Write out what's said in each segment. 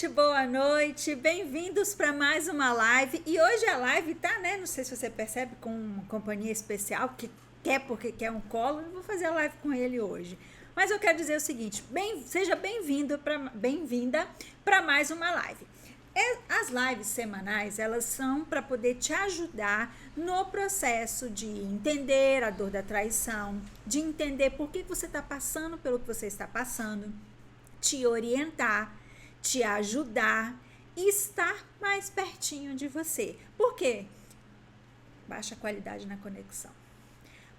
boa noite, bem-vindos para mais uma live. E hoje a live tá, né? Não sei se você percebe, com uma companhia especial que quer porque quer um colo. Eu vou fazer a live com ele hoje. Mas eu quero dizer o seguinte: seja bem-vinda para mais uma live. As lives semanais, elas são para poder te ajudar no processo de entender a dor da traição, de entender por que você está passando pelo que você está passando, te orientar, te ajudar e estar mais pertinho de você. Por quê? Baixa qualidade na conexão.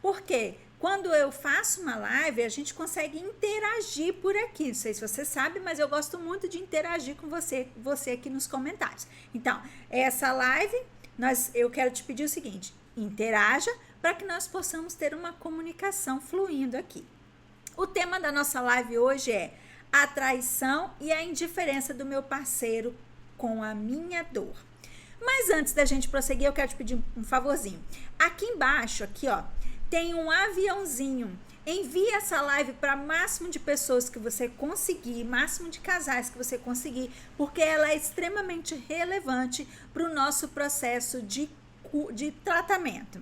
Porque quando eu faço uma live, a gente consegue interagir por aqui. Não sei se você sabe, mas eu gosto muito de interagir com você aqui nos comentários. Então, essa live, eu quero te pedir o seguinte: interaja para que nós possamos ter uma comunicação fluindo aqui. O tema da nossa live hoje é a traição e a indiferença do meu parceiro com a minha dor. Mas antes da gente prosseguir, eu quero te pedir um favorzinho. Aqui embaixo, aqui ó, tem um aviãozinho. Envie essa live para o máximo de pessoas que você conseguir, máximo de casais que você conseguir, porque ela é extremamente relevante para o nosso processo de tratamento,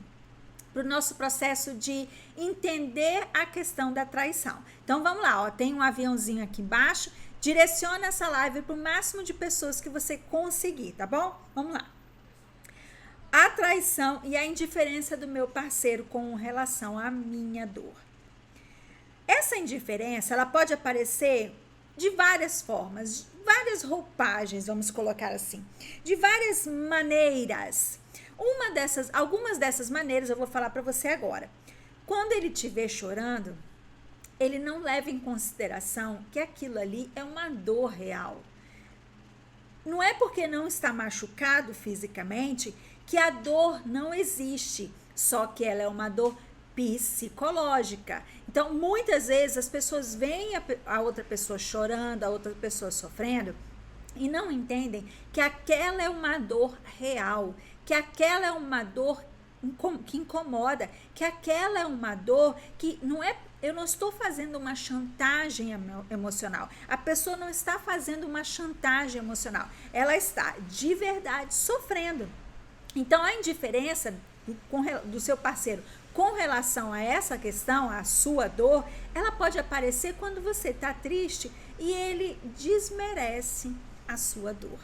para o nosso processo de entender a questão da traição. Então vamos lá, ó, tem um aviãozinho aqui embaixo, direciona essa live para o máximo de pessoas que você conseguir, tá bom? Vamos lá. A traição e a indiferença do meu parceiro com relação à minha dor. Essa indiferença, ela pode aparecer de várias formas, várias roupagens, vamos colocar assim, de várias maneiras. Algumas dessas maneiras eu vou falar para você agora. Quando ele te vê chorando, ele não leva em consideração que aquilo ali é uma dor real. Não é porque não está machucado fisicamente que a dor não existe, só que ela é uma dor psicológica. Então, muitas vezes as pessoas veem a outra pessoa chorando, a outra pessoa sofrendo e não entendem que aquela é uma dor real, que aquela é uma dor que incomoda, que aquela é uma dor que não é. Eu não estou fazendo uma chantagem emocional. A pessoa não está fazendo uma chantagem emocional. Ela está de verdade sofrendo. Então, a indiferença do seu parceiro com relação a essa questão, a sua dor, ela pode aparecer quando você está triste e ele desmerece a sua dor.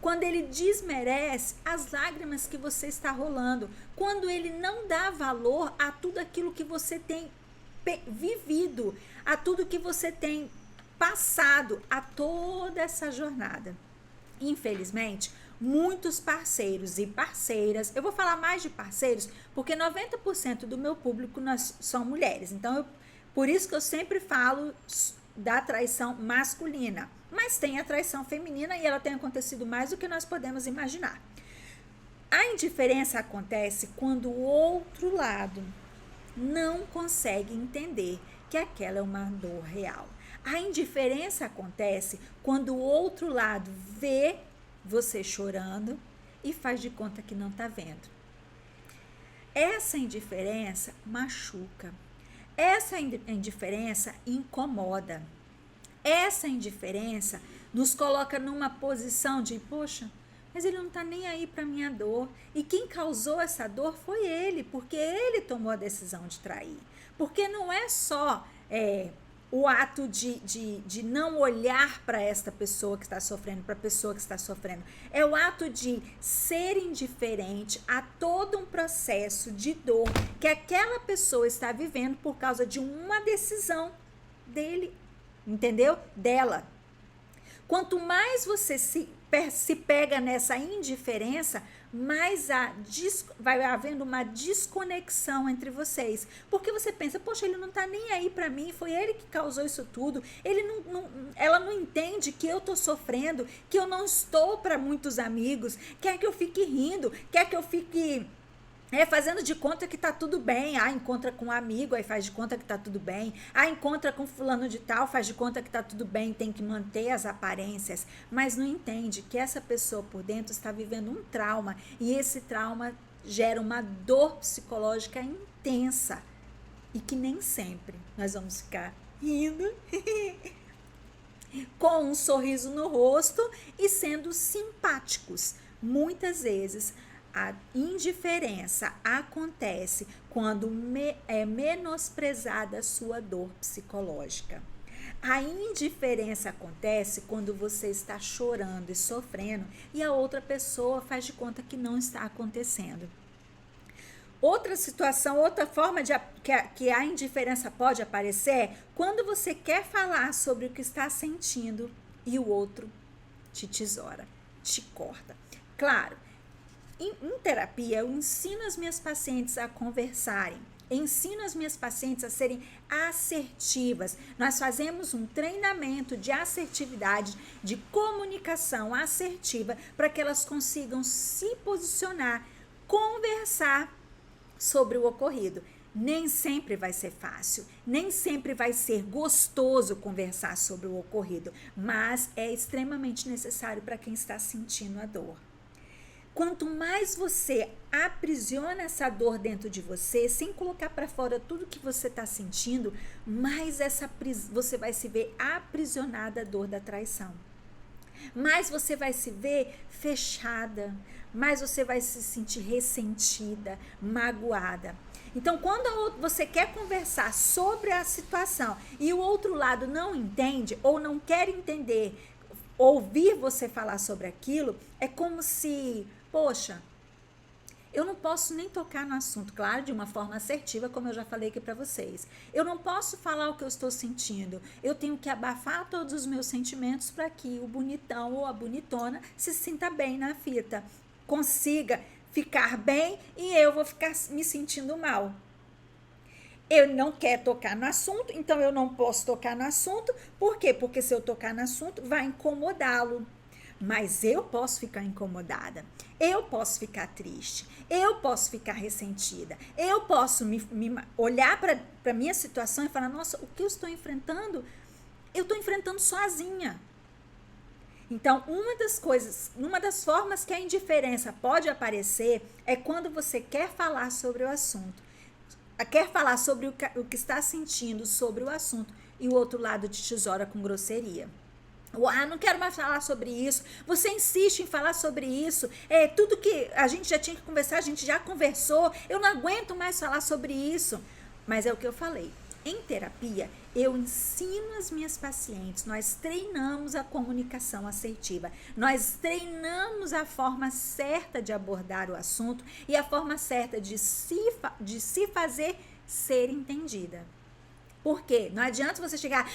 Quando ele desmerece as lágrimas que você está rolando. Quando ele não dá valor a tudo aquilo que você tem vivido, a tudo que você tem passado, a toda essa jornada. Infelizmente, muitos parceiros e parceiras, eu vou falar mais de parceiros, porque 90% do meu público são mulheres, então por isso que eu sempre falo da traição masculina, mas tem a traição feminina e ela tem acontecido mais do que nós podemos imaginar. A indiferença acontece quando o outro lado não consegue entender que aquela é uma dor real. A indiferença acontece quando o outro lado vê você chorando e faz de conta que não está vendo. Essa indiferença machuca. Essa indiferença incomoda. Essa indiferença nos coloca numa posição de, poxa, mas ele não está nem aí para a minha dor. E quem causou essa dor foi ele, porque ele tomou a decisão de trair. Porque não é só o ato de não olhar para esta pessoa que está sofrendo, para a pessoa que está sofrendo. É o ato de ser indiferente a todo um processo de dor que aquela pessoa está vivendo por causa de uma decisão dele, entendeu? Dela. Quanto mais você se pega nessa indiferença, mais vai havendo uma desconexão entre vocês. Porque você pensa, poxa, ele não tá nem aí pra mim, foi ele que causou isso tudo. Ela não entende que eu tô sofrendo, que eu não estou para muitos amigos, quer que eu fique rindo, quer que eu fique fazendo de conta que tá tudo bem. Encontra com um amigo, aí faz de conta que tá tudo bem. Encontra com fulano de tal, faz de conta que tá tudo bem, tem que manter as aparências, mas não entende que essa pessoa por dentro está vivendo um trauma, e esse trauma gera uma dor psicológica intensa, e que nem sempre nós vamos ficar rindo com um sorriso no rosto e sendo simpáticos. Muitas vezes a indiferença acontece quando é menosprezada a sua dor psicológica. A indiferença acontece quando você está chorando e sofrendo e a outra pessoa faz de conta que não está acontecendo. Outra situação, outra forma que a indiferença pode aparecer é quando você quer falar sobre o que está sentindo e o outro te tesoura, te corta. Claro, em terapia eu ensino as minhas pacientes a conversarem. Ensino as minhas pacientes a serem assertivas. Nós fazemos um treinamento de assertividade, de comunicação assertiva, para que elas consigam se posicionar, conversar sobre o ocorrido. Nem sempre vai ser fácil, nem sempre vai ser gostoso conversar sobre o ocorrido, mas é extremamente necessário para quem está sentindo a dor. Quanto mais você aprisiona essa dor dentro de você, sem colocar para fora tudo que você está sentindo, mais você vai se ver aprisionada à dor da traição. Mais você vai se ver fechada, mais você vai se sentir ressentida, magoada. Então, quando você quer conversar sobre a situação e o outro lado não entende ou não quer entender, ouvir você falar sobre aquilo, é como se... Poxa, eu não posso nem tocar no assunto, claro, de uma forma assertiva, como eu já falei aqui para vocês. Eu não posso falar o que eu estou sentindo. Eu tenho que abafar todos os meus sentimentos para que o bonitão ou a bonitona se sinta bem na fita, consiga ficar bem e eu vou ficar me sentindo mal. Eu não quero tocar no assunto, então eu não posso tocar no assunto. Por quê? Porque se eu tocar no assunto, vai incomodá-lo. Mas eu posso ficar incomodada, eu posso ficar triste, eu posso ficar ressentida, eu posso me olhar para a minha situação e falar, nossa, o que eu estou enfrentando sozinha. Então, uma das formas que a indiferença pode aparecer é quando você quer falar sobre o assunto, quer falar sobre o que está sentindo sobre o assunto e o outro lado te tesoura com grosseria. Não quero mais falar sobre isso. Você insiste em falar sobre isso. Tudo que a gente já tinha que conversar, a gente já conversou. Eu não aguento mais falar sobre isso. Mas é o que eu falei. Em terapia, eu ensino as minhas pacientes, nós treinamos a comunicação assertiva, nós treinamos a forma certa de abordar o assunto e a forma certa de se fazer ser entendida. Por quê? Não adianta você chegar,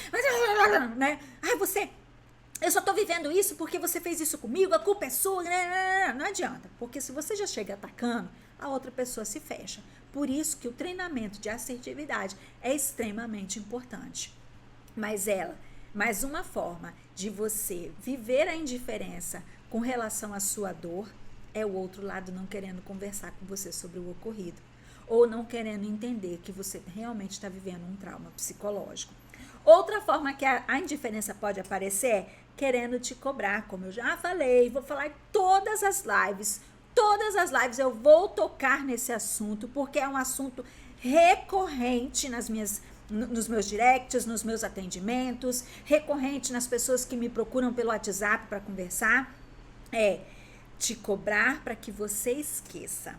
né? Eu só tô vivendo isso porque você fez isso comigo, a culpa é sua. Não adianta, porque se você já chega atacando, a outra pessoa se fecha. Por isso que o treinamento de assertividade é extremamente importante. Mais uma forma de você viver a indiferença com relação à sua dor é o outro lado não querendo conversar com você sobre o ocorrido. Ou não querendo entender que você realmente está vivendo um trauma psicológico. Outra forma que a indiferença pode aparecer é querendo te cobrar, como eu já falei, vou falar em todas as lives eu vou tocar nesse assunto, porque é um assunto recorrente nos meus directs, nos meus atendimentos, recorrente nas pessoas que me procuram pelo WhatsApp para conversar, é te cobrar para que você esqueça,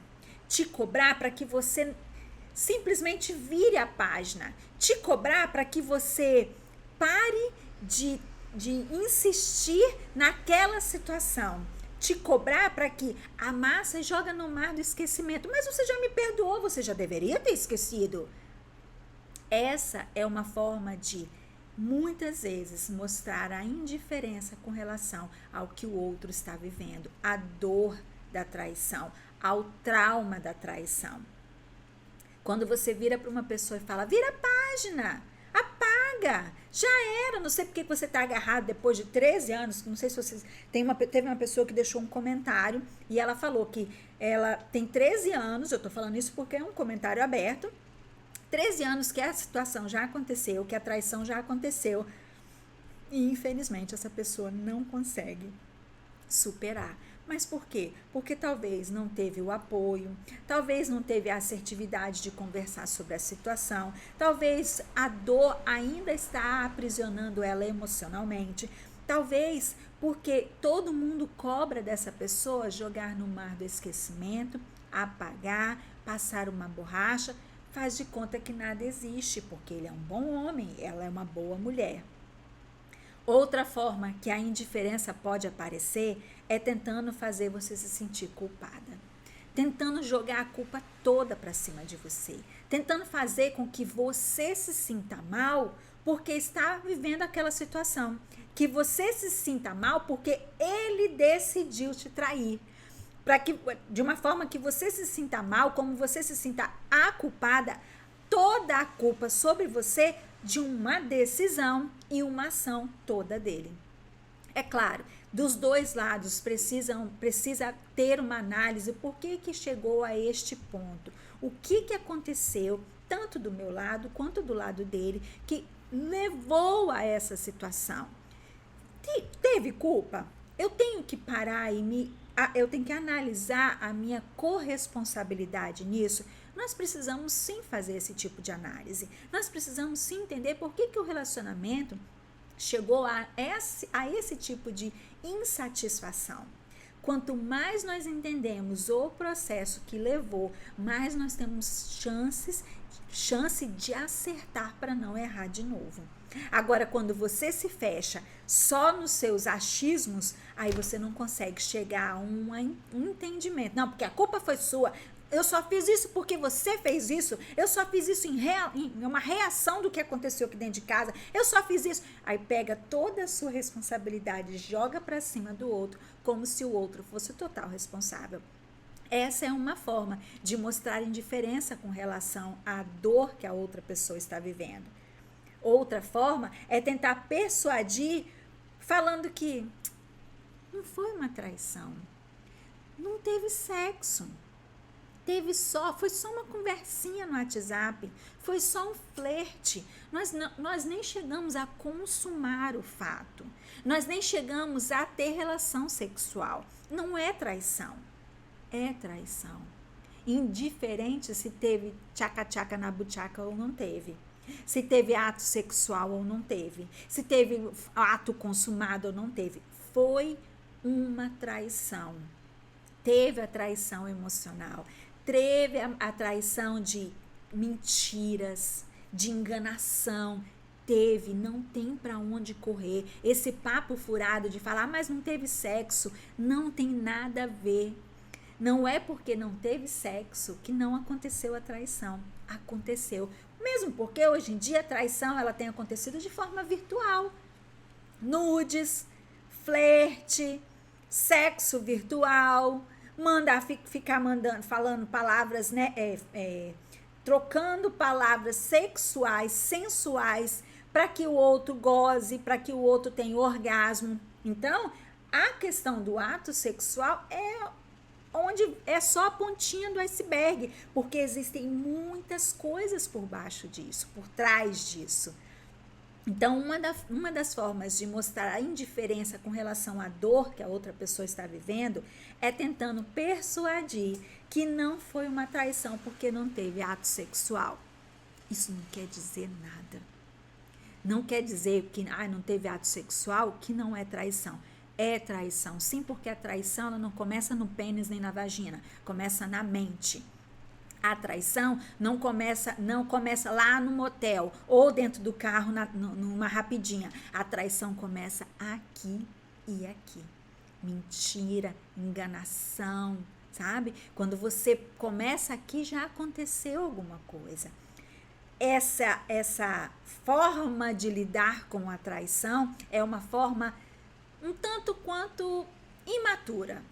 te cobrar para que você simplesmente vire a página, te cobrar para que você pare de insistir naquela situação, te cobrar para que amassa e joga no mar do esquecimento. Mas você já me perdoou, você já deveria ter esquecido. Essa é uma forma de, muitas vezes, mostrar a indiferença com relação ao que o outro está vivendo, a dor da traição, ao trauma da traição. Quando você vira para uma pessoa e fala, vira a página, apaga, já era, não sei porque você está agarrado depois de 13 anos, não sei se vocês... Teve uma pessoa que deixou um comentário e ela falou que ela tem 13 anos, eu estou falando isso porque é um comentário aberto, 13 anos que a situação já aconteceu, que a traição já aconteceu e infelizmente essa pessoa não consegue superar. Mas por quê? Porque talvez não teve o apoio, talvez não teve a assertividade de conversar sobre a situação, talvez a dor ainda está aprisionando ela emocionalmente, talvez porque todo mundo cobra dessa pessoa jogar no mar do esquecimento, apagar, passar uma borracha, faz de conta que nada existe, porque ele é um bom homem, ela é uma boa mulher. Outra forma que a indiferença pode aparecer é tentando fazer você se sentir culpada, tentando jogar a culpa toda para cima de você, tentando fazer com que você se sinta mal porque está vivendo aquela situação, que você se sinta mal porque ele decidiu te trair. Para que de uma forma que você se sinta mal, como você se sinta a culpada, toda a culpa sobre você de uma decisão e uma ação toda dele. É claro, dos dois lados precisa ter uma análise por que chegou a este ponto. O que aconteceu, tanto do meu lado quanto do lado dele, que levou a essa situação. Teve culpa? Eu tenho que parar e eu tenho que analisar a minha corresponsabilidade nisso. Nós precisamos sim fazer esse tipo de análise. Nós precisamos sim entender por que o relacionamento chegou a esse tipo de insatisfação. Quanto mais nós entendemos o processo que levou, mais nós temos chance de acertar para não errar de novo. Agora, quando você se fecha só nos seus achismos, aí você não consegue chegar a um entendimento. Não, porque a culpa foi sua. Eu só fiz isso porque você fez isso. Eu só fiz isso em uma reação do que aconteceu aqui dentro de casa. Eu só fiz isso. Aí pega toda a sua responsabilidade e joga para cima do outro, como se o outro fosse o total responsável. Essa é uma forma de mostrar indiferença com relação à dor que a outra pessoa está vivendo. Outra forma é tentar persuadir falando que não foi uma traição, não teve sexo, foi só uma conversinha no WhatsApp, foi só um flerte, nós nem chegamos a consumar o fato, nós nem chegamos a ter relação sexual, não é traição, é traição, indiferente se teve tchaca-tchaca na buchaca ou não teve. Se teve ato sexual ou não teve, se teve ato consumado ou não teve, foi uma traição. Teve a traição emocional, teve a traição de mentiras, de enganação, não tem para onde correr. Esse papo furado de falar, mas não teve sexo, não tem nada a ver. Não é porque não teve sexo que não aconteceu a traição. Aconteceu. Mesmo porque hoje em dia a traição ela tem acontecido de forma virtual. Nudes, flerte, sexo virtual, falando palavras, né? Trocando palavras sexuais, sensuais, para que o outro goze, para que o outro tenha orgasmo. Então, a questão do ato sexual onde é só a pontinha do iceberg, porque existem muitas coisas por baixo disso, por trás disso. Então, uma das formas de mostrar a indiferença com relação à dor que a outra pessoa está vivendo é tentando persuadir que não foi uma traição porque não teve ato sexual. Isso não quer dizer nada. Não quer dizer que não teve ato sexual que não é traição. É traição, sim, porque a traição ela não começa no pênis nem na vagina, começa na mente. A traição não começa lá no motel ou dentro do carro numa rapidinha. A traição começa aqui e aqui. Mentira, enganação, sabe? Quando você começa aqui, já aconteceu alguma coisa. Essa forma de lidar com a traição é uma forma um tanto quanto imatura.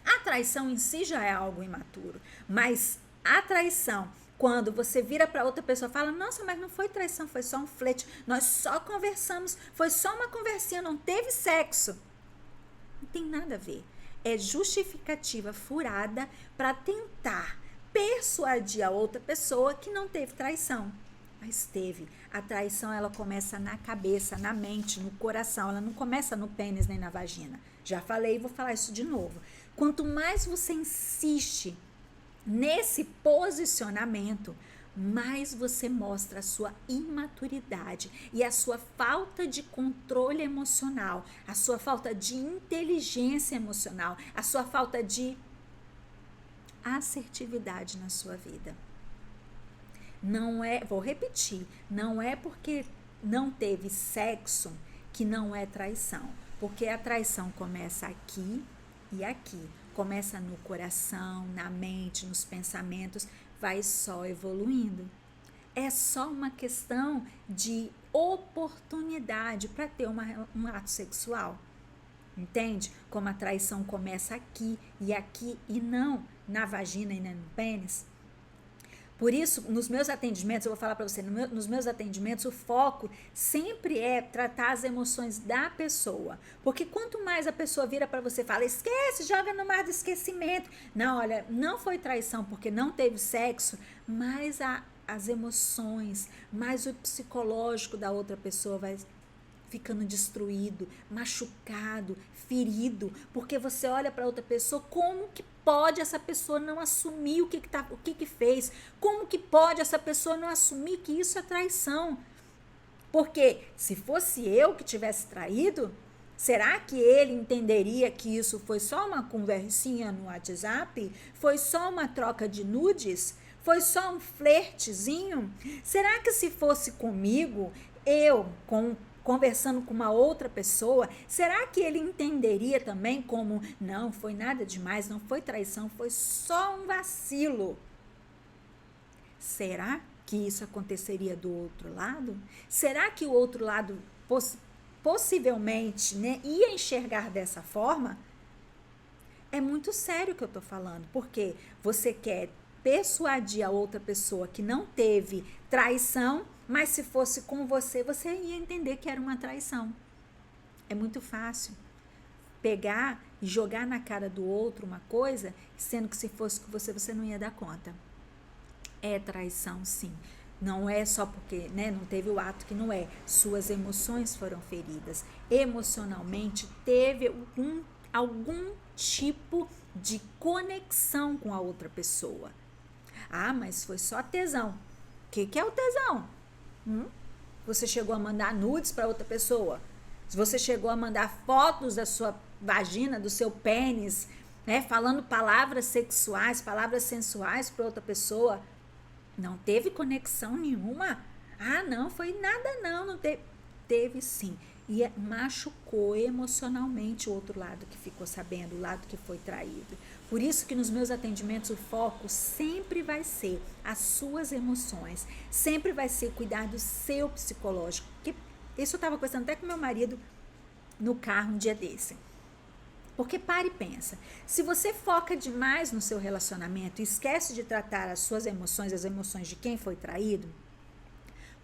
A traição em si já é algo imaturo, mas a traição, quando você vira para outra pessoa e fala, nossa, mas não foi traição, foi só um flerte, nós só conversamos, foi só uma conversinha, não teve sexo. Não tem nada a ver. É justificativa furada para tentar persuadir a outra pessoa que não teve traição. Mas teve. A traição, ela começa na cabeça, na mente, no coração. Ela não começa no pênis nem na vagina. Já falei e vou falar isso de novo. Quanto mais você insiste nesse posicionamento, mais você mostra a sua imaturidade e a sua falta de controle emocional, a sua falta de inteligência emocional, a sua falta de assertividade na sua vida. Não é, vou repetir, não é porque não teve sexo que não é traição, porque a traição começa aqui e aqui, começa no coração, na mente, nos pensamentos, vai só evoluindo. É só uma questão de oportunidade para ter um ato sexual. Entende? Como a traição começa aqui e não na vagina e nem no pênis. Por isso, nos meus atendimentos, eu vou falar para você, nos meus atendimentos, o foco sempre é tratar as emoções da pessoa. Porque quanto mais a pessoa vira para você e fala, esquece, joga no mar do esquecimento. Não, olha, não foi traição porque não teve sexo, mas as emoções, mais o psicológico da outra pessoa vai ficando destruído, machucado, ferido, porque você olha para outra pessoa, como que pode essa pessoa não assumir o que fez? Como que pode essa pessoa não assumir que isso é traição? Porque se fosse eu que tivesse traído, será que ele entenderia que isso foi só uma conversinha no WhatsApp? Foi só uma troca de nudes? Foi só um flertezinho? Será que se fosse comigo, conversando com uma outra pessoa, será que ele entenderia também como, não, foi nada demais, não foi traição, foi só um vacilo? Será que isso aconteceria do outro lado? Será que o outro lado possivelmente, né, ia enxergar dessa forma? É muito sério o que eu estou falando, porque você quer persuadir a outra pessoa que não teve traição, mas se fosse com você, você ia entender que era uma traição. É muito fácil pegar e jogar na cara do outro uma coisa, sendo que se fosse com você, você não ia dar conta. É traição, sim. Não é só porque, né, não teve o ato que não é. Suas emoções foram feridas. Emocionalmente, teve algum tipo de conexão com a outra pessoa. Ah, mas foi só tesão. O que é o tesão? Você chegou a mandar nudes para outra pessoa? Você chegou a mandar fotos da sua vagina, do seu pênis, né, falando palavras sexuais, palavras sensuais para outra pessoa? Não teve conexão nenhuma? Ah, não, foi nada não teve. Teve sim. E machucou emocionalmente o outro lado que ficou sabendo, o lado que foi traído. Por isso que nos meus atendimentos o foco sempre vai ser as suas emoções, sempre vai ser cuidar do seu psicológico. Isso eu estava conversando até com meu marido no carro um dia desse. Porque para e pensa, se você foca demais no seu relacionamento e esquece de tratar as suas emoções, as emoções de quem foi traído,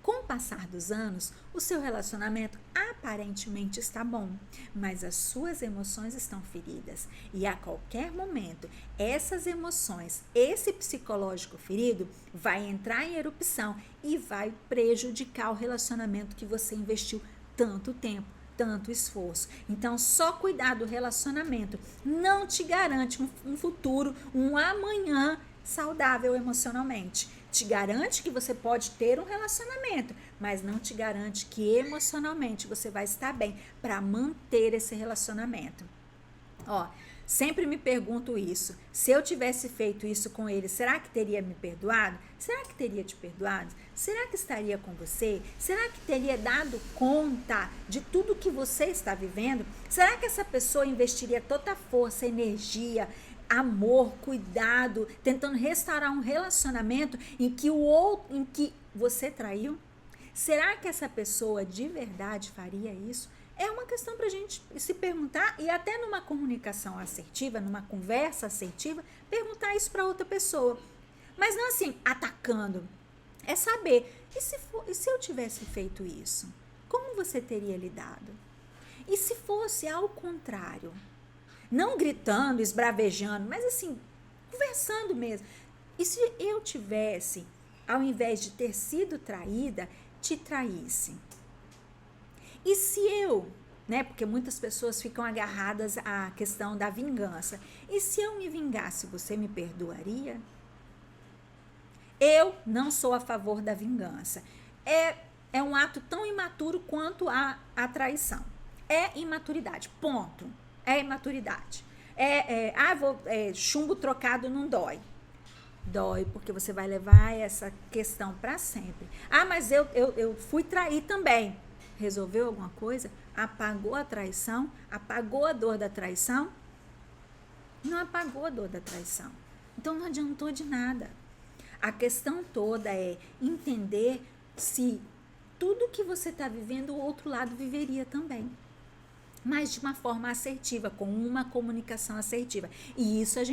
com o passar dos anos, o seu relacionamento aparentemente está bom, mas as suas emoções estão feridas. E a qualquer momento, essas emoções, esse psicológico ferido, vai entrar em erupção e vai prejudicar o relacionamento que você investiu tanto tempo, tanto esforço. Então, só cuidar do relacionamento não te garante um futuro, um amanhã saudável emocionalmente. Te garante que você pode ter um relacionamento, mas não te garante que emocionalmente você vai estar bem para manter esse relacionamento. Sempre me pergunto isso. Se eu tivesse feito isso com ele, será que teria me perdoado? Será que teria te perdoado? Será que estaria com você? Será que teria dado conta de tudo que você está vivendo? Será que essa pessoa investiria toda a força, energia, amor, cuidado, tentando restaurar um relacionamento em que você traiu? Será que essa pessoa de verdade faria isso? É uma questão para a gente se perguntar e até numa comunicação assertiva, numa conversa assertiva, perguntar isso para outra pessoa. Mas não assim, atacando. É saber, e se eu tivesse feito isso? Como você teria lidado? E se fosse ao contrário? Não gritando, esbravejando, mas assim, conversando mesmo. E se eu tivesse ao invés de ter sido traída, te traísse? E se eu, né, porque muitas pessoas ficam agarradas à questão da vingança. E se eu me vingasse, você me perdoaria? Eu não sou a favor da vingança. É um ato tão imaturo quanto a traição. É imaturidade, ponto. É imaturidade. Chumbo trocado não dói. Dói porque você vai levar essa questão para sempre. Ah, mas eu fui trair também. Resolveu alguma coisa? Apagou a traição? Apagou a dor da traição? Não apagou a dor da traição. Então não adiantou de nada. A questão toda é entender se tudo que você está vivendo, o outro lado viveria também. Mas de uma forma assertiva, com uma comunicação assertiva. E isso a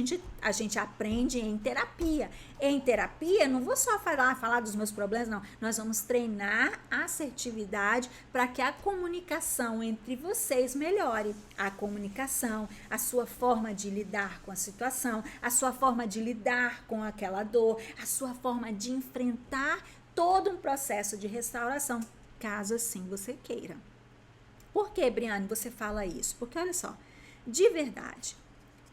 gente aprende em terapia. Em terapia, não vou só falar dos meus problemas, não. Nós vamos treinar a assertividade para que a comunicação entre vocês melhore. A comunicação, a sua forma de lidar com a situação, a sua forma de lidar com aquela dor, a sua forma de enfrentar todo um processo de restauração, caso assim você queira. Por que, Briane, você fala isso? Porque, olha só, de verdade,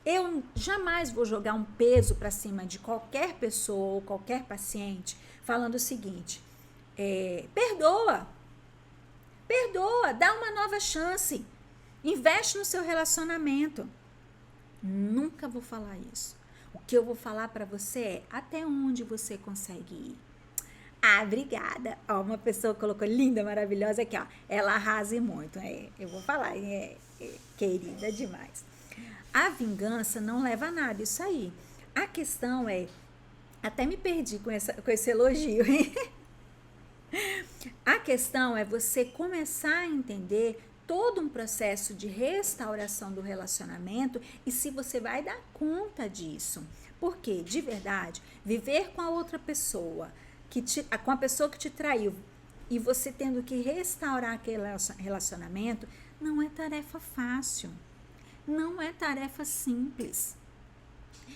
eu jamais vou jogar um peso para cima de qualquer pessoa ou qualquer paciente falando o seguinte, perdoa, dá uma nova chance, investe no seu relacionamento. Nunca vou falar isso. O que eu vou falar para você é até onde você consegue ir. Ah, obrigada. Ó, uma pessoa colocou linda, maravilhosa aqui, ó. Ela arrasa muito. Eu vou falar, querida demais. A vingança não leva a nada, isso aí. A questão até me perdi com esse elogio, hein? A questão é você começar a entender todo um processo de restauração do relacionamento e se você vai dar conta disso. Porque, de verdade, viver com a outra pessoa, com a pessoa que te traiu e você tendo que restaurar aquele relacionamento, não é tarefa fácil, não é tarefa simples,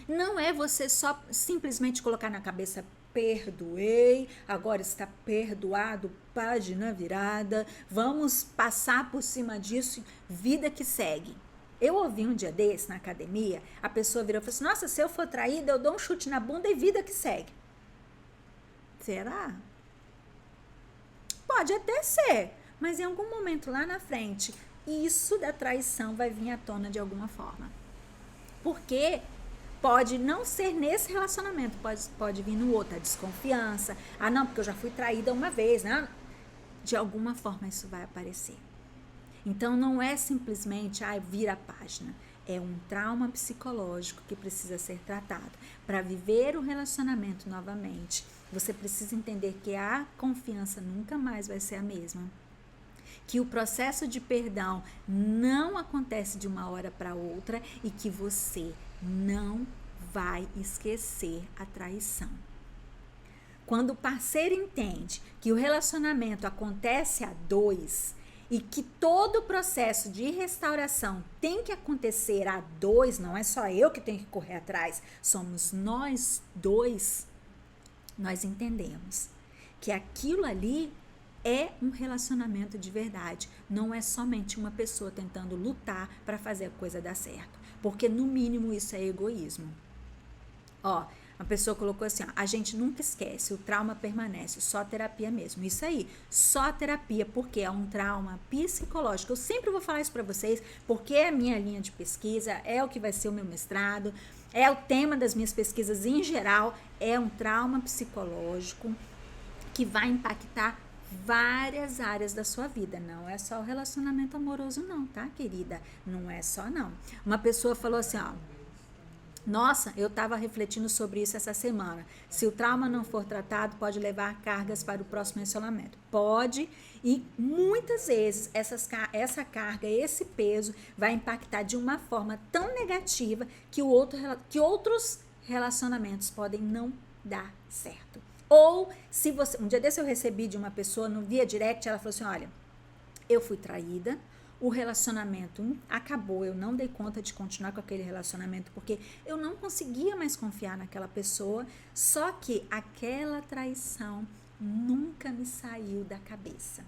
não é você só simplesmente colocar na cabeça, perdoei, agora está perdoado, página virada, vamos passar por cima disso, vida que segue. Eu ouvi um dia desse na academia, a pessoa virou e falou assim, nossa, se eu for traída, eu dou um chute na bunda e vida que segue. Será? Pode até ser, mas em algum momento lá na frente, isso da traição vai vir à tona de alguma forma. Porque pode não ser nesse relacionamento, pode vir no outro, a desconfiança. Ah, não, porque eu já fui traída uma vez, né? De alguma forma isso vai aparecer. Então não é simplesmente, vira a página. É um trauma psicológico que precisa ser tratado. Para viver o relacionamento novamente, você precisa entender que a confiança nunca mais vai ser a mesma. Que o processo de perdão não acontece de uma hora para outra e que você não vai esquecer a traição. Quando o parceiro entende que o relacionamento acontece a dois, e que todo o processo de restauração tem que acontecer a dois, não é só eu que tenho que correr atrás, somos nós dois, nós entendemos que aquilo ali é um relacionamento de verdade, não é somente uma pessoa tentando lutar para fazer a coisa dar certo, porque no mínimo isso é egoísmo. Uma pessoa colocou assim, a gente nunca esquece, o trauma permanece, só terapia mesmo. Isso aí, só terapia, porque é um trauma psicológico. Eu sempre vou falar isso para vocês, porque é a minha linha de pesquisa, é o que vai ser o meu mestrado, é o tema das minhas pesquisas em geral, é um trauma psicológico que vai impactar várias áreas da sua vida. Não é só o relacionamento amoroso não, tá, querida? Não é só não. Uma pessoa falou assim, nossa, eu estava refletindo sobre isso essa semana. Se o trauma não for tratado, pode levar cargas para o próximo relacionamento. Pode, e muitas vezes essa carga, esse peso vai impactar de uma forma tão negativa que outros relacionamentos podem não dar certo. Ou, se você... Um dia desse eu recebi de uma pessoa no via direct, ela falou assim, olha, eu fui traída, o relacionamento acabou, eu não dei conta de continuar com aquele relacionamento porque eu não conseguia mais confiar naquela pessoa, só que aquela traição nunca me saiu da cabeça.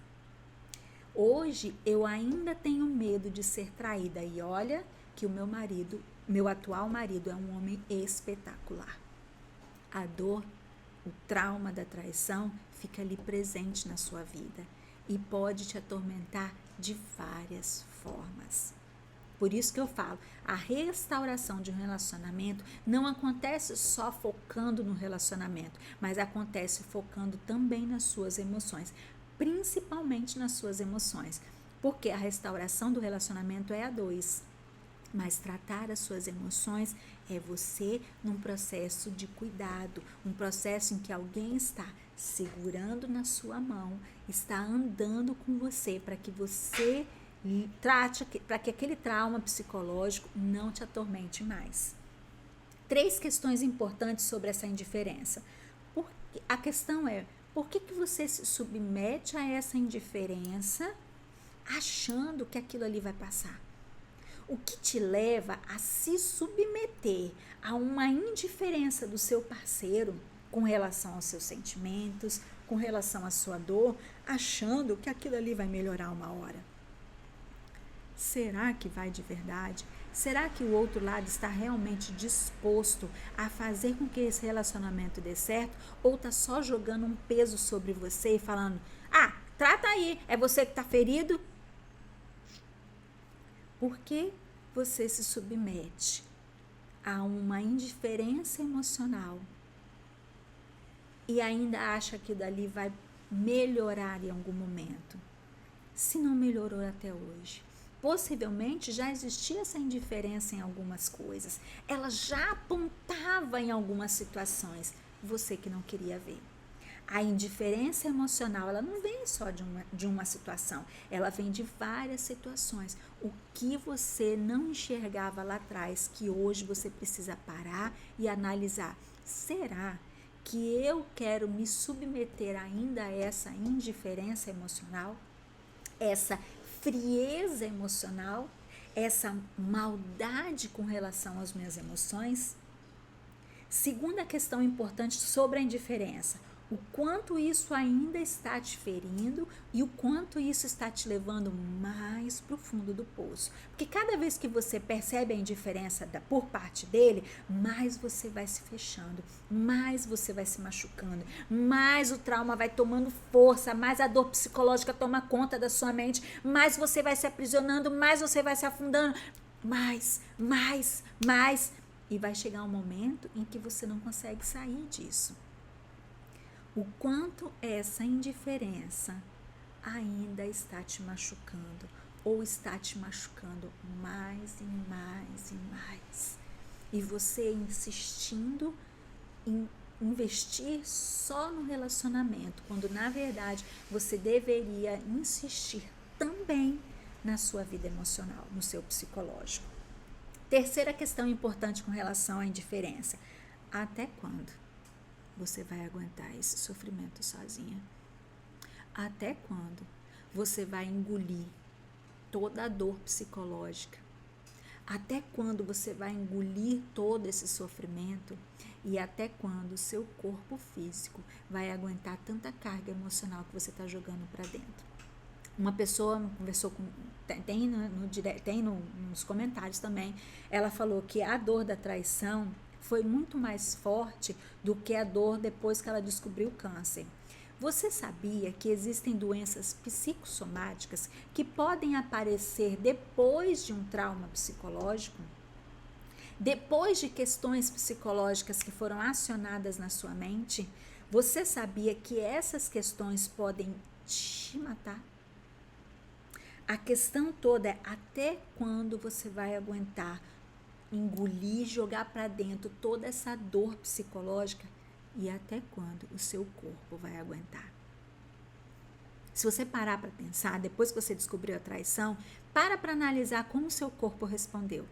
Hoje eu ainda tenho medo de ser traída e olha que o meu atual marido é um homem espetacular. A dor, o trauma da traição fica ali presente na sua vida e pode te atormentar de várias formas. Por isso que eu falo, a restauração de um relacionamento não acontece só focando no relacionamento, mas acontece focando também nas suas emoções, principalmente nas suas emoções, porque a restauração do relacionamento é a dois. Mas tratar as suas emoções é você num processo de cuidado, um processo em que alguém está segurando na sua mão, está andando com você para que você trate, para que aquele trauma psicológico não te atormente mais. 3 questões importantes sobre essa indiferença. A questão é, por que você se submete a essa indiferença achando que aquilo ali vai passar? O que te leva a se submeter a uma indiferença do seu parceiro com relação aos seus sentimentos, com relação à sua dor, achando que aquilo ali vai melhorar uma hora? Será que vai de verdade? Será que o outro lado está realmente disposto a fazer com que esse relacionamento dê certo? Ou está só jogando um peso sobre você e falando, trata aí, é você que está ferido? Por que você se submete a uma indiferença emocional e ainda acha que dali vai melhorar em algum momento? Se não melhorou até hoje, possivelmente já existia essa indiferença em algumas coisas, ela já apontava em algumas situações, você que não queria ver. A indiferença emocional, ela não vem só de uma situação, ela vem de várias situações. O que você não enxergava lá atrás, que hoje você precisa parar e analisar. Será que eu quero me submeter ainda a essa indiferença emocional? Essa frieza emocional? Essa maldade com relação às minhas emoções? Segunda questão importante sobre a indiferença. O quanto isso ainda está te ferindo e o quanto isso está te levando mais para o fundo do poço. Porque cada vez que você percebe a indiferença por parte dele, mais você vai se fechando, mais você vai se machucando, mais o trauma vai tomando força, mais a dor psicológica toma conta da sua mente, mais você vai se aprisionando, mais você vai se afundando, mais. E vai chegar um momento em que você não consegue sair disso. O quanto essa indiferença ainda está te machucando ou está te machucando mais e mais e mais. E você insistindo em investir só no relacionamento, quando na verdade você deveria insistir também na sua vida emocional, no seu psicológico. Terceira questão importante com relação à indiferença. Até quando você vai aguentar esse sofrimento sozinha? Até quando você vai engolir toda a dor psicológica? Até quando você vai engolir todo esse sofrimento? E até quando o seu corpo físico vai aguentar tanta carga emocional que você está jogando para dentro? Uma pessoa conversou com... Tem nos comentários também. Ela falou que a dor da traição foi muito mais forte do que a dor depois que ela descobriu o câncer. Você sabia que existem doenças psicossomáticas que podem aparecer depois de um trauma psicológico? Depois de questões psicológicas que foram acionadas na sua mente? Você sabia que essas questões podem te matar? A questão toda é até quando você vai aguentar engolir, jogar para dentro toda essa dor psicológica e até quando o seu corpo vai aguentar. Se você parar para pensar, depois que você descobriu a traição, para analisar como o seu corpo respondeu.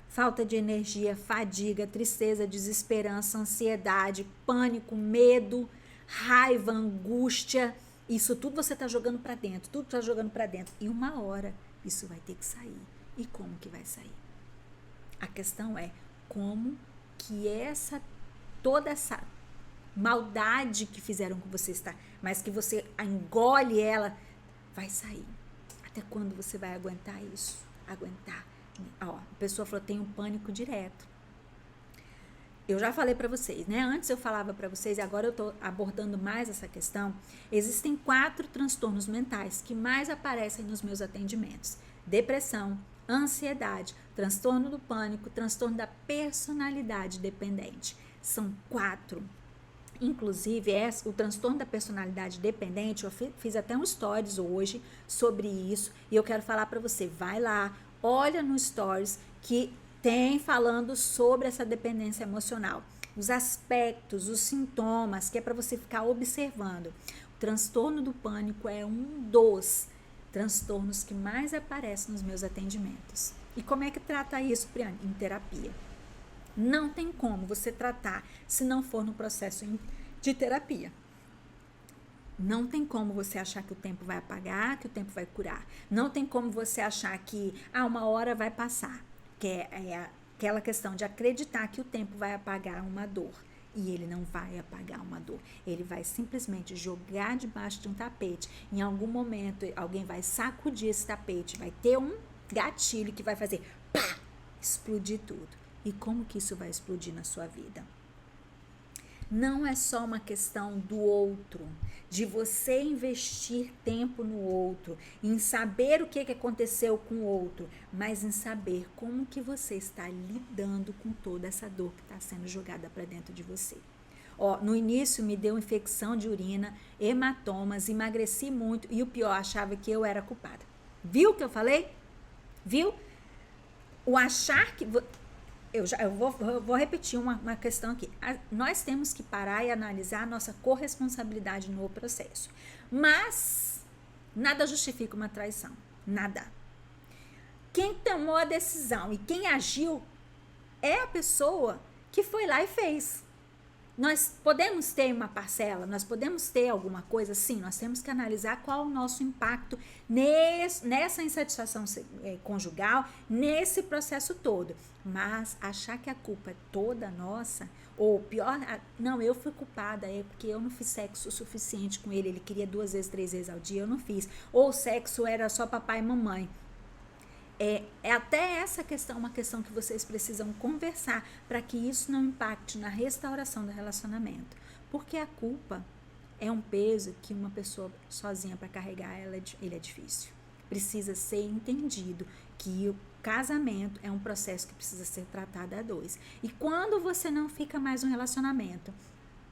Falta de energia, fadiga, tristeza, desesperança, ansiedade, pânico, medo, raiva, angústia, Isso tudo você está jogando para dentro, tudo está jogando para dentro. E uma hora isso vai ter que sair. E como que vai sair? A questão é como que toda essa maldade que fizeram com você está, mas que você engole ela, vai sair. Até quando você vai aguentar isso? Aguentar. Ó, a pessoa falou, tem um pânico direto. Eu já falei para vocês, né? Antes eu falava para vocês, agora eu tô abordando mais essa questão. Existem 4 transtornos mentais que mais aparecem nos meus atendimentos: depressão, ansiedade, transtorno do pânico, transtorno da personalidade dependente. São 4. Inclusive, o transtorno da personalidade dependente, eu fiz até um stories hoje sobre isso, e eu quero falar para você, vai lá, olha no stories que tem falando sobre essa dependência emocional, os aspectos, os sintomas, que é para você ficar observando. O transtorno do pânico é um dos transtornos que mais aparece nos meus atendimentos. E como é que trata isso, Briane? Em terapia. Não tem como você tratar se não for no processo de terapia. Não tem como você achar que o tempo vai apagar, que o tempo vai curar. Não tem como você achar que uma hora vai passar. Que é aquela questão de acreditar que o tempo vai apagar uma dor. E ele não vai apagar uma dor. Ele vai simplesmente jogar debaixo de um tapete. Em algum momento, alguém vai sacudir esse tapete, vai ter um gatilho que vai fazer pá, explodir tudo. E como que isso vai explodir na sua vida? Não é só uma questão do outro, de você investir tempo no outro, em saber o que aconteceu com o outro, mas em saber como que você está lidando com toda essa dor que está sendo jogada para dentro de você. No início me deu infecção de urina, hematomas, emagreci muito e o pior, achava que eu era culpada. Viu o que eu falei? Viu? O achar que... Eu vou repetir uma questão aqui. Nós temos que parar e analisar a nossa corresponsabilidade no processo. Mas nada justifica uma traição. Nada. Quem tomou a decisão e quem agiu é a pessoa que foi lá e fez. Nós podemos ter uma parcela, nós podemos ter alguma coisa, sim, nós temos que analisar qual é o nosso impacto nessa insatisfação conjugal, nesse processo todo. Mas achar que a culpa é toda nossa, ou pior, não, eu fui culpada, é porque eu não fiz sexo o suficiente com ele, ele queria 2 vezes, 3 vezes ao dia, eu não fiz. Ou o sexo era só papai e mamãe. É até essa questão, uma questão que vocês precisam conversar para que isso não impacte na restauração do relacionamento. Porque a culpa é um peso que uma pessoa sozinha para carregar, ele é difícil. Precisa ser entendido que o casamento é um processo que precisa ser tratado a 2. E quando você não fica mais no relacionamento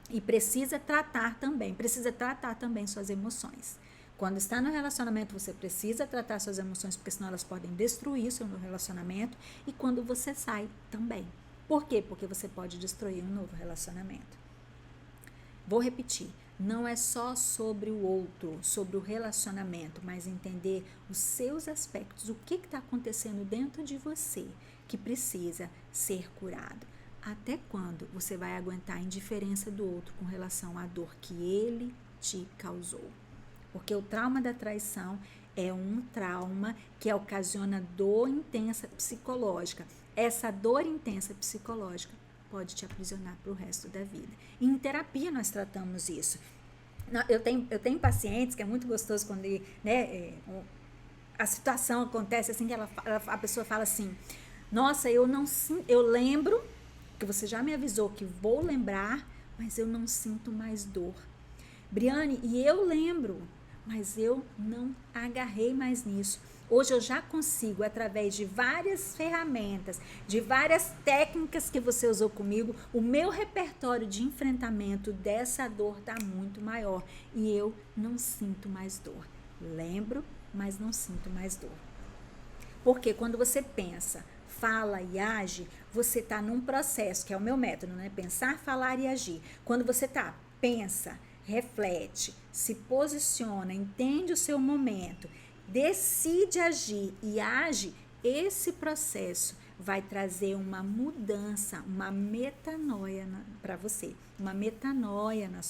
e precisa tratar também suas emoções. Quando está no relacionamento, você precisa tratar suas emoções, porque senão elas podem destruir o seu relacionamento. E quando você sai, também. Por quê? Porque você pode destruir um novo relacionamento. Vou repetir. Não é só sobre o outro, sobre o relacionamento, mas entender os seus aspectos. O que está acontecendo dentro de você que precisa ser curado. Até quando você vai aguentar a indiferença do outro com relação à dor que ele te causou? Porque o trauma da traição é um trauma que ocasiona dor intensa psicológica. Essa dor intensa psicológica pode te aprisionar para o resto da vida. E em terapia nós tratamos isso. Eu tenho pacientes que é muito gostoso quando a situação acontece assim, que a pessoa fala assim, nossa, eu lembro, que você já me avisou que vou lembrar, mas eu não sinto mais dor. Briane, e eu lembro, mas eu não agarrei mais nisso. Hoje eu já consigo, através de várias ferramentas, de várias técnicas que você usou comigo, o meu repertório de enfrentamento dessa dor está muito maior. E eu não sinto mais dor. Lembro, mas não sinto mais dor. Porque quando você pensa, fala e age, você está num processo, que é o meu método, né? Pensar, falar e agir. Quando você pensa, reflete, se posiciona, entende o seu momento, decide agir e age, esse processo vai trazer uma mudança, uma metanoia para você, uma metanoia na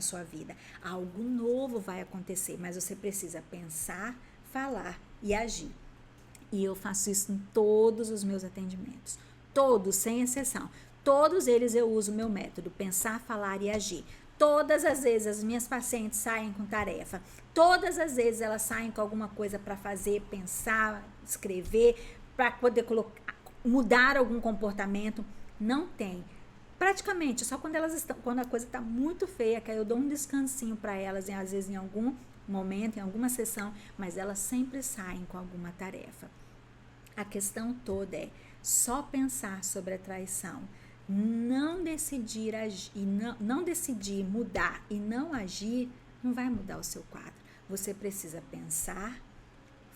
sua vida. Algo novo vai acontecer, mas você precisa pensar, falar e agir. E eu faço isso em todos os meus atendimentos, todos, sem exceção. Todos eles eu uso o meu método, pensar, falar e agir. Todas as vezes as minhas pacientes saem com tarefa, todas as vezes elas saem com alguma coisa para fazer, pensar, escrever, para poder mudar algum comportamento. Não tem. Praticamente, só quando a coisa está muito feia, que aí eu dou um descansinho para elas, às vezes em algum momento, em alguma sessão, mas elas sempre saem com alguma tarefa. A questão toda é só pensar sobre a traição. Não decidir agir, não decidir mudar e não agir, não vai mudar o seu quadro. Você precisa pensar,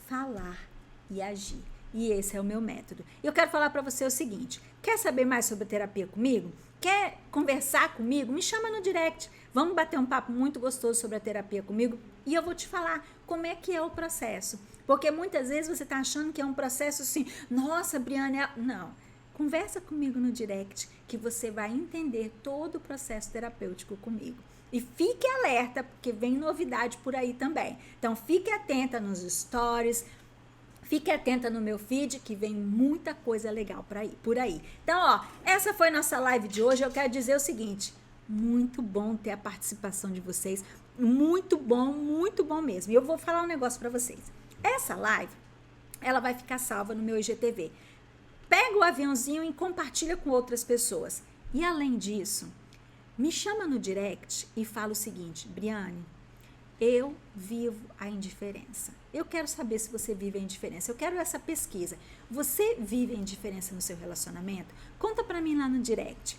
falar e agir. E esse é o meu método. E eu quero falar para você o seguinte: quer saber mais sobre terapia comigo? Quer conversar comigo? Me chama no direct. Vamos bater um papo muito gostoso sobre a terapia comigo e eu vou te falar como é que é o processo. Porque muitas vezes você está achando que é um processo assim, nossa, Briana, não. Conversa comigo no direct que você vai entender todo o processo terapêutico comigo. E fique alerta, porque vem novidade por aí também. Então, fique atenta nos stories, fique atenta no meu feed, que vem muita coisa legal por aí. Então, ó, essa foi nossa live de hoje. Eu quero dizer o seguinte: muito bom ter a participação de vocês. Muito bom mesmo. E eu vou falar um negócio para vocês. Essa live, ela vai ficar salva no meu IGTV. Pega o aviãozinho e compartilha com outras pessoas. E além disso, me chama no direct e fala o seguinte: Briane, eu vivo a indiferença. Eu quero saber se você vive a indiferença. Eu quero essa pesquisa. Você vive a indiferença no seu relacionamento? Conta pra mim lá no direct.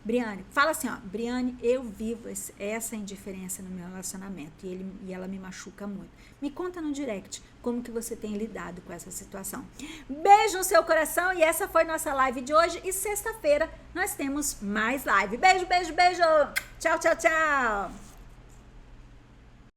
Briane, fala assim, ó, Briane, eu vivo essa indiferença no meu relacionamento e ela me machuca muito. Me conta no direct como que você tem lidado com essa situação. Beijo no seu coração e essa foi nossa live de hoje e sexta-feira nós temos mais live. Beijo. Tchau.